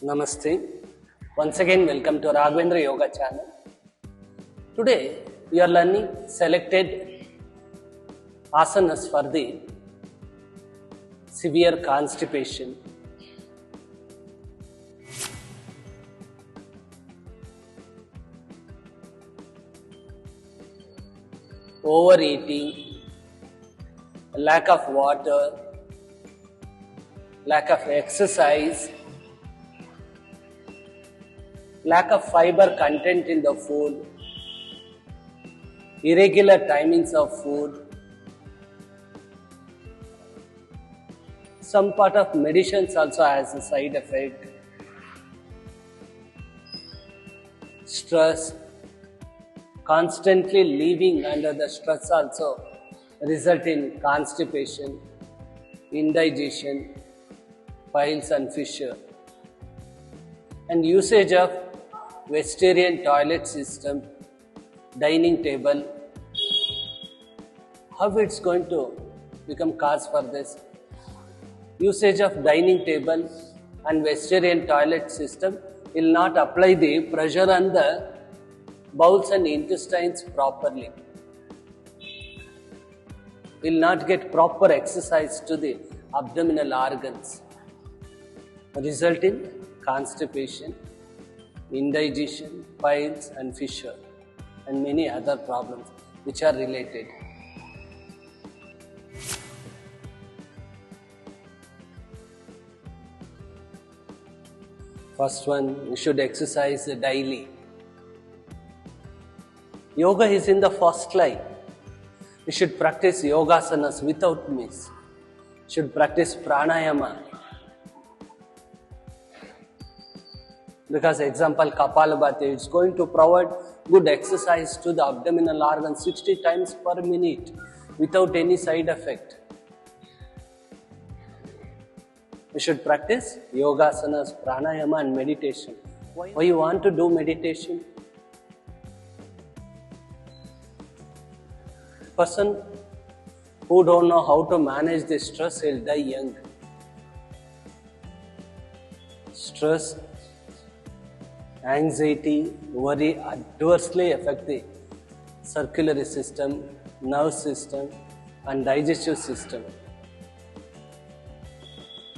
Namaste. Once again, welcome to Raghavendra Yoga channel. Today, we are learning selected asanas for the severe constipation. Overeating, lack of water, lack of exercise, lack of fiber content in the food, irregular timings of food, some part of medicines also has a side effect, stress, constantly living under the stress also result in constipation, indigestion, piles and fissure, and usage of vegetarian toilet system, dining table. How it's going to become cause for this? Usage of dining table and vegetarian toilet system will not apply the pressure on the bowels and intestines properly. Will not get proper exercise to the abdominal organs, result in constipation, indigestion, piles and fissure, and many other problems which are related. First one, you should exercise daily. Yoga is in the first line. You should practice yogasanas without miss. You should practice pranayama. Because example Kapalabhati is going to provide good exercise to the abdominal organ 60 times per minute without any side effect. You should practice yogasanas, pranayama and meditation. Why you want to do meditation? Person who don't know how to manage the stress will die young. Stress, anxiety, worry adversely affect the circulatory system, nerve system and digestive system.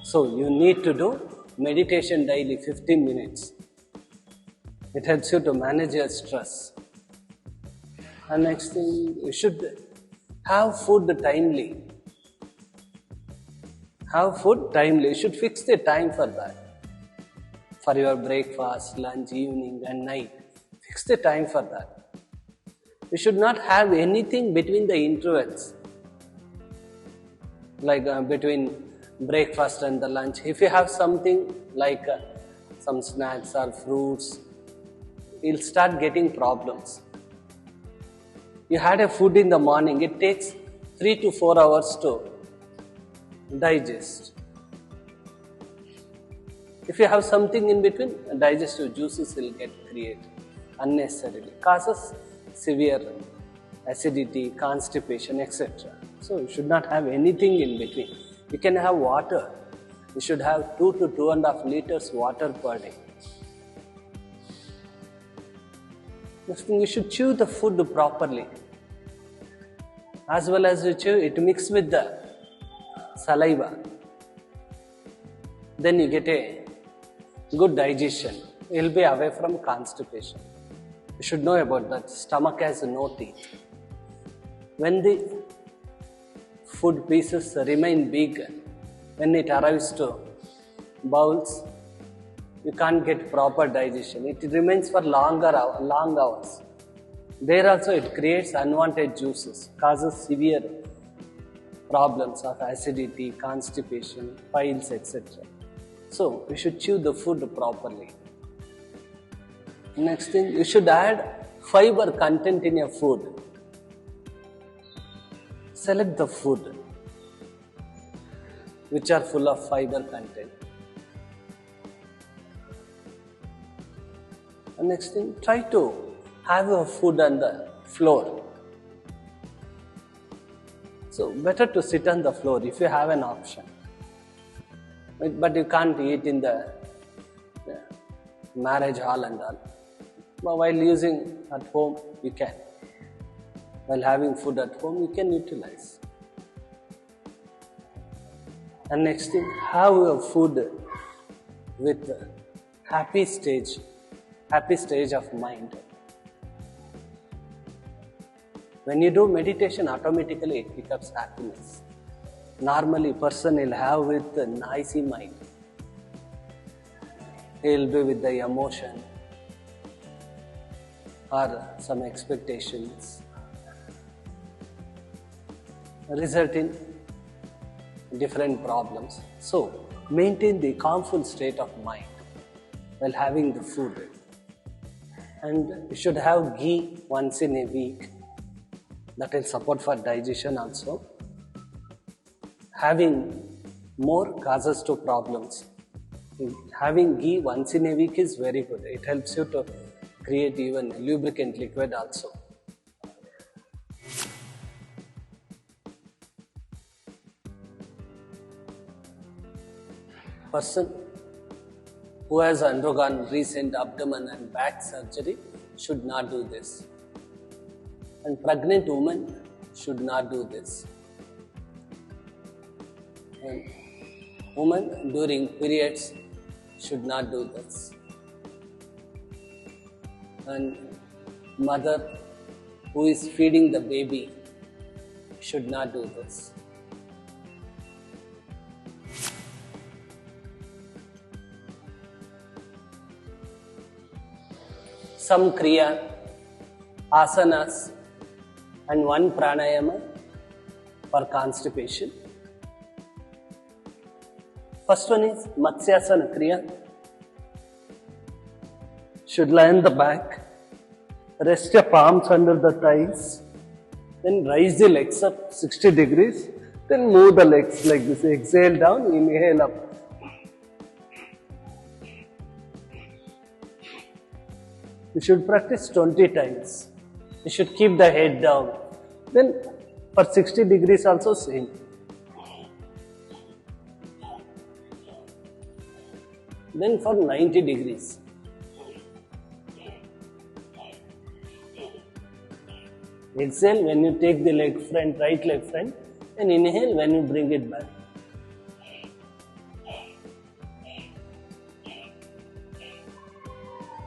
So you need to do meditation daily 15 minutes. It helps you to manage your stress. And next thing, you should have food timely. Have food timely. You should fix the time for that. For your breakfast, lunch, evening and night. Fix the time for that. You should not have anything between the intervals. Like between breakfast and the lunch. If you have something like some snacks or fruits, you'll start getting problems. You had a food in the morning, it takes 3 to 4 hours to digest. If you have something in between, digestive juices will get created unnecessarily, causes severe acidity, constipation, etc. So you should not have anything in between. You can have water. You should have 2 to 2.5 liters water per day. Next thing, you should chew the food properly. As well as you chew, it mixes with the saliva. Then you get a good digestion. You will be away from constipation. You should know about that. Stomach has no teeth. When the food pieces remain big, when it arrives to bowels, you can't get proper digestion. It remains for long hours. There also it creates unwanted juices, causes severe problems of acidity, constipation, piles, etc. So, you should chew the food properly. Next thing, you should add fiber content in your food. Select the food which are full of fiber content. And next thing, try to have your food on the floor. So better to sit on the floor if you have an option. But you can't eat in the marriage hall and all. But while using at home, you can. While having food at home, you can utilize. And next thing, have your food with happy stage of mind. When you do meditation, automatically it becomes happiness. Normally, person will have with a noisy mind. He will be with the emotion or some expectations, result in different problems. So, maintain the calmful state of mind while having the food. And you should have ghee once in a week. That will support for digestion also. Having more causes to problems. Having ghee once in a week is very good. It helps you to create even lubricant liquid also. Person who has undergone recent abdomen and back surgery should not do this. And pregnant women should not do this. And women during periods should not do this. And mother who is feeding the baby should not do this. Some kriya, asanas, and one pranayama for constipation. First one is Matsyasana Kriya. Should lie on the back, rest your palms under the thighs, then rise the legs up 60 degrees, then move the legs like this. Exhale down, inhale up. You should practice 20 times. You should keep the head down. Then for 60 degrees also same. Then for 90 degrees. Exhale when you take the leg front, right leg front, and inhale when you bring it back.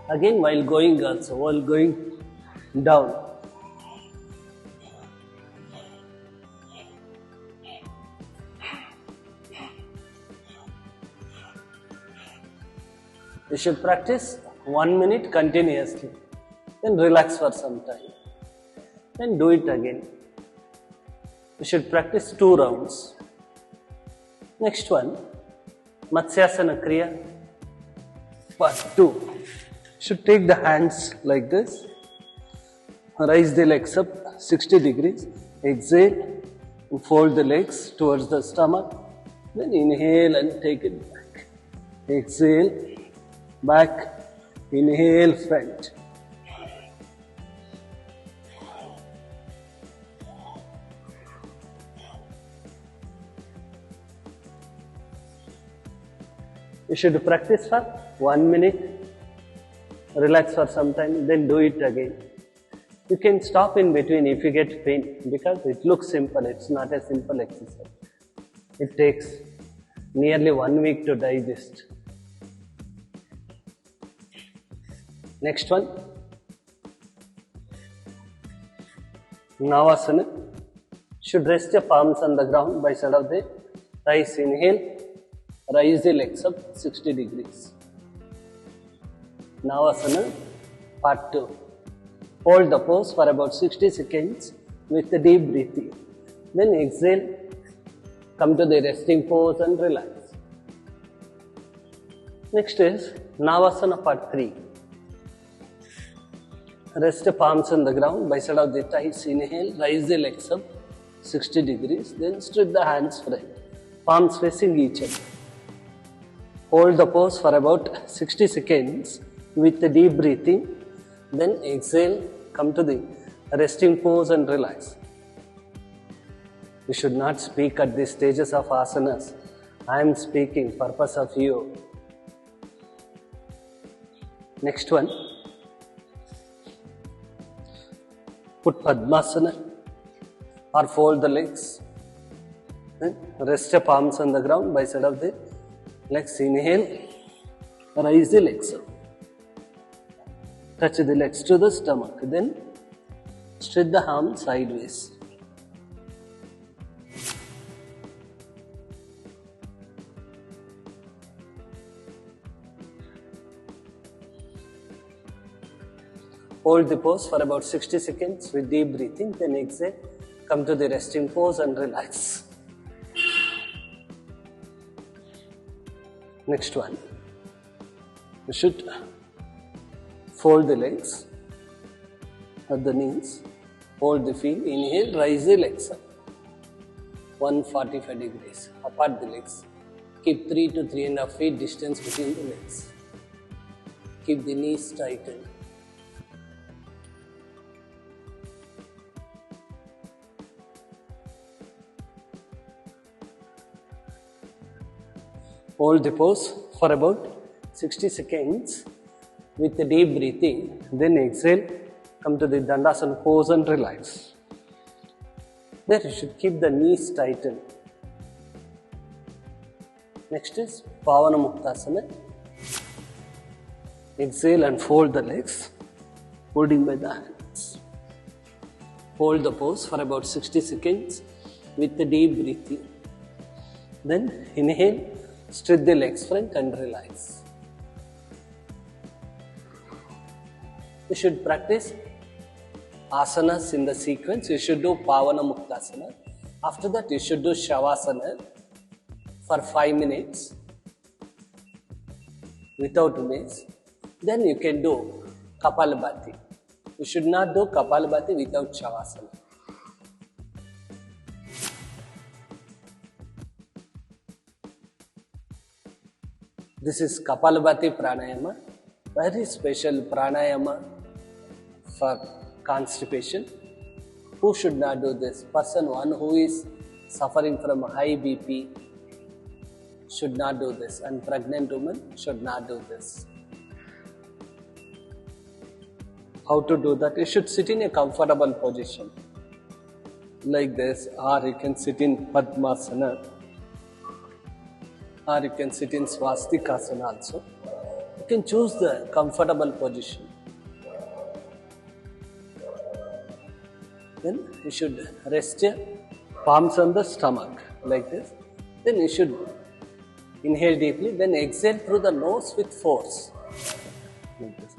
Again while going also, while going down. You should practice 1 minute continuously. Then relax for some time. Then do it again. You should practice 2 rounds. Next one, Matsyasana Kriya. Part 2. You should take the hands like this. Raise the legs up 60 degrees. Exhale and fold the legs towards the stomach. Then inhale and take it back. Exhale, back, inhale, front. You should practice for 1 minute, relax for some time, then do it again. You can stop in between if you get pain because it looks simple, it's not a simple exercise. It takes nearly 1 week to digest. Next one, Navasana. Should rest your palms on the ground by side of the thighs. Inhale, rise the legs up 60 degrees. Navasana, part 2. Hold the pose for about 60 seconds with the deep breathing. Then exhale, come to the resting pose and relax. Next is Navasana, part 3. Rest the palms on the ground by side of the thighs. Inhale, rise the legs up 60 degrees. Then straight the hands front, palms facing each other. Hold the pose for about 60 seconds with the deep breathing. Then exhale, come to the resting pose and relax. You should not speak at the stages of asanas. I am speaking purpose of you. Next one, put Padmasana or fold the legs. Then rest your palms on the ground by side of the legs. Inhale, raise the legs up. Touch the legs to the stomach. Then stretch the arm sideways. Hold the pose for about 60 seconds with deep breathing. Then exhale. Come to the resting pose and relax. Next one. You should fold the legs at the knees. Hold the feet. Inhale. Raise the legs up. 145 degrees. Apart the legs. Keep 3 to 3.5 feet distance between the legs. Keep the knees tightened. Hold the pose for about 60 seconds with the deep breathing. Then exhale. Come to the Dandasana pose and relax. There you should keep the knees tightened. Next is Pavana Muktasana. Exhale and fold the legs, holding by the hands. Hold the pose for about 60 seconds with the deep breathing. Then inhale. Stretch the legs front and relax. You should practice asanas in the sequence. You should do Pavana Muktasana. After that, you should do Shavasana for 5 minutes without mace. Then you can do Kapalabhati. You should not do Kapalabhati without Shavasana. This is Kapalabhati Pranayama, very special Pranayama for constipation. Who should not do this? One who is suffering from high BP should not do this, and pregnant women should not do this. How to do that? You should sit in a comfortable position like this, or you can sit in Padmasana, or you can sit in Swastikasana also. You can choose the comfortable position. Then you should rest your palms on the stomach like this. Then you should inhale deeply, then exhale through the nose with force. Like this.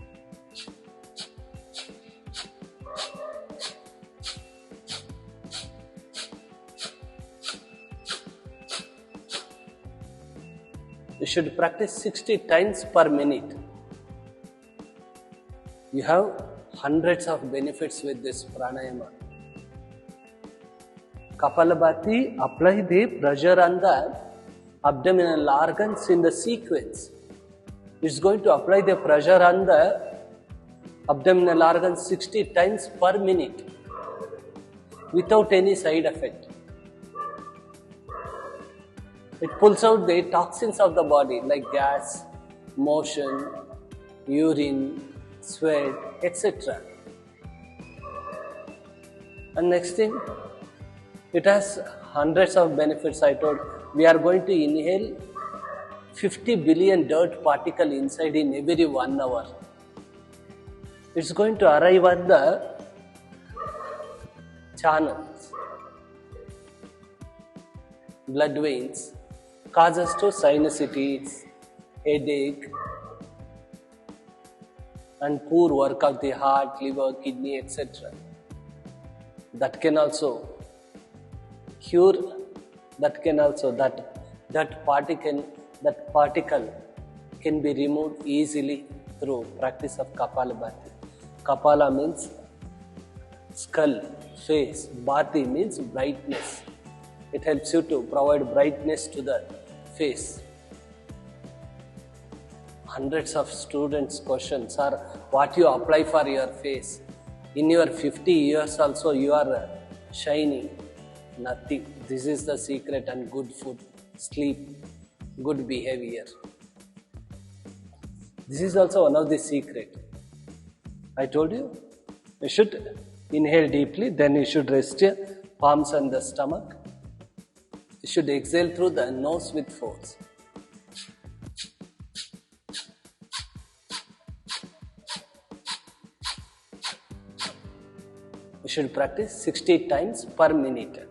You should practice 60 times per minute. You have hundreds of benefits with this pranayama. Kapalabhati, apply the pressure on the abdominal organs in the sequence. It's going to apply the pressure on the abdominal organs 60 times per minute without any side effect. It pulls out the toxins of the body like gas, motion, urine, sweat, etc. And next thing, it has hundreds of benefits. I told we are going to inhale 50 billion dirt particles inside in every 1 hour. It's going to arrive at the channels, blood veins, causes to sinusitis, headache, and poor work of the heart, liver, kidney, etc. That can also cure. That particle can be removed easily through practice of Kapalabhati. Kapala means skull, face. Bhati means brightness. It helps you to provide brightness to the face. Hundreds of students' questions are what you apply for your face. In your 50 years also you are shining. Nothing. This is the secret, and good food, sleep, good behavior. This is also one of the secret. I told you, you should inhale deeply, then you should rest your palms on the stomach. You should exhale through the nose with force. You should practice 60 times per minute.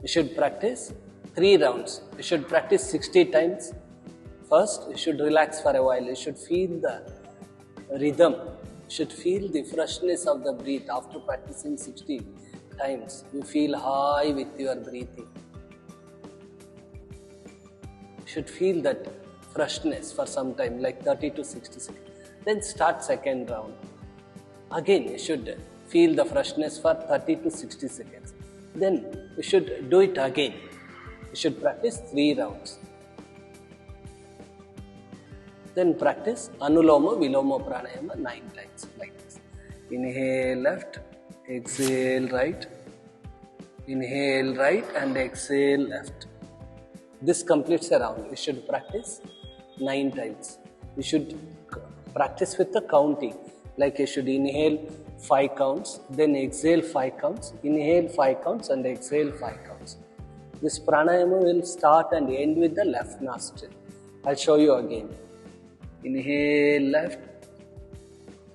You should practice 3 rounds. You should practice 60 times. First, you should relax for a while. You should feel the rhythm. You should feel the freshness of the breath. After practicing 60 times, you feel high with your breathing. You should feel that freshness for some time, like 30 to 60 seconds. Then start second round. Again, you should feel the freshness for 30 to 60 seconds. Then you should do it again. You should practice 3 rounds. Then practice Anuloma Viloma Pranayama 9 times like this. Inhale left, exhale right. Inhale right and exhale left. This completes a round. You should practice 9 times. You should practice with the counting. Like you should inhale 5 counts, then exhale 5 counts, inhale 5 counts and exhale 5 counts. This pranayama will start and end with the left nostril. I'll show you again. Inhale left,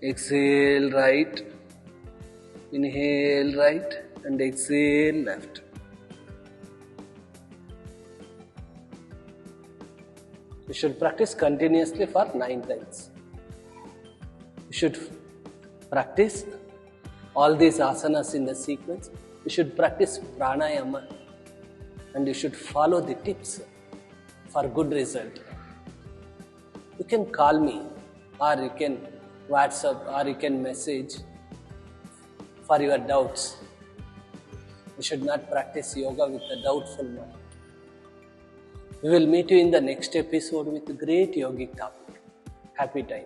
exhale right, inhale right and exhale left. You should practice continuously for 9 times. You should practice all these asanas in the sequence. You should practice pranayama and you should follow the tips for good result. You can call me or you can WhatsApp or you can message for your doubts. You should not practice yoga with a doubtful mind. We will meet you in the next episode with a great yogic topic. Happy time.